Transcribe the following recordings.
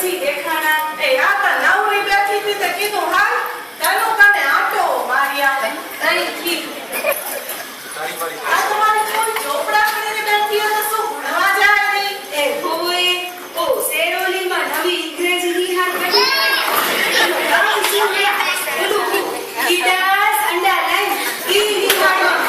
નથી દેખાણા. એ આ તો નવરી બેઠી હતી તે કીધું હાલ તનો તને આટો માર્યા. તઈ કી આ તમારી કોઈ ચોપડા કરીને બેઠી હશે શું ભણવા જાય નહીં? એ ભોએ ઓ સેરોલીમાં નવી અંગ્રેજી નિહાર કરી ગીડાસ અંડરલાઈન ઈ નિહાળમાં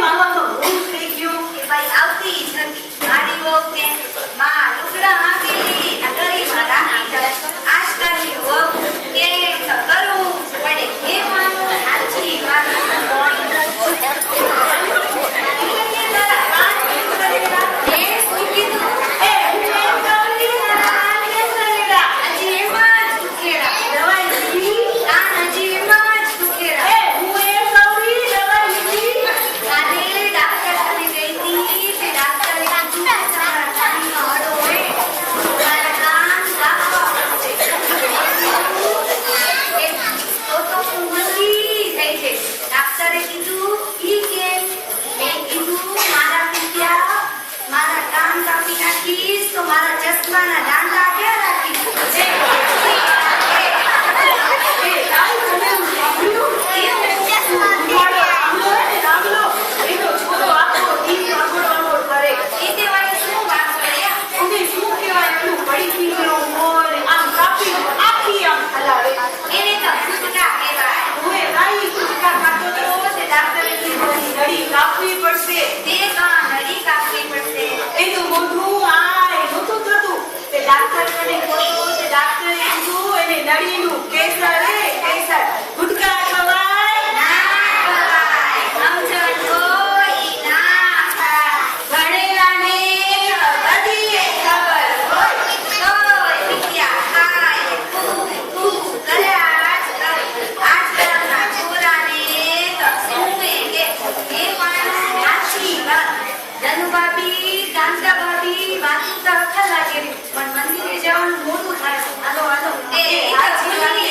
કેમ આવવાનો ભૂલ થઈ ગયો? એ ભાઈ આવતી જ નથી. મારી વહુ કે માં લુગડા આપી આ ગરીબમાં રાખી જાય. આજકાલની વહુ કે કરું પડે હે માનું સાચી વાત કોણ તારા કાન કેમ કરેલા? એ શું કીધું? એ હું એમ કહું તારા કાન કેમ કરેલા? હજી એમાં જ ઉકેલા. દવાઈ લીધી? કાન હજી એમાં જ ઉકેલા. એ હું એમ કહું દવાઈ લીધી? કાલે ડાક્ટર પાસે ગઈ હતી તે ડાક્ટરે કીધું કે તમારા કાનમાં હડો હોય તમારા કાન કાપવા પડશે. તો હું મંદી થઈ છે. ડાક્ટરે કીધું ઈ કેમ? મેં કીધું મારા પિત્યા મારા કાન કાપી નાખીશ તો મારા ચશ્માના દાંડા ક્યાં રાખીશ? એ તારી તમે સાંભળ્યું? મારો રામલો હે ને રામલો, એનો છોરો આખો દી આગળ કરે. એ દેવાય શું વાત કર્યા? એને શું કહેવાય પેલું પડી ફીંગરો હોય આમ કાપી આખી આમ હલાવે. એને તો ગુટકા કહેવાય. હું એ કાંઈ ગુટકા ખાતો તો તે ડાક્ટરે કીધું એની નળી કાપવી પડશે. તે કાન નળી કાપવી પડશે. એનું મોઢું આય નહોતું થતું. તે ડાક્ટર કને ગયો તે ડાક્ટરે કીધું એને નળીનું કેસર હે કેસર ગુટકા ખવાય. ના ખવાય. સમજણ કોઈ ના ખાય. ભણેલાને બધીએ ખબર હોય. તોય વિદ્યા ખાય. તું કર્યા જ કરે. આજકાલના છોરાને તો સુમે કે એ માણસ સાચી વાત. ધનુભાભી, કાંતાભાભી વાતું તો અખર લાગે પણ મંદિરે જવાનું મોડું થાય. હાલો હાલો. એ સાચી વાત.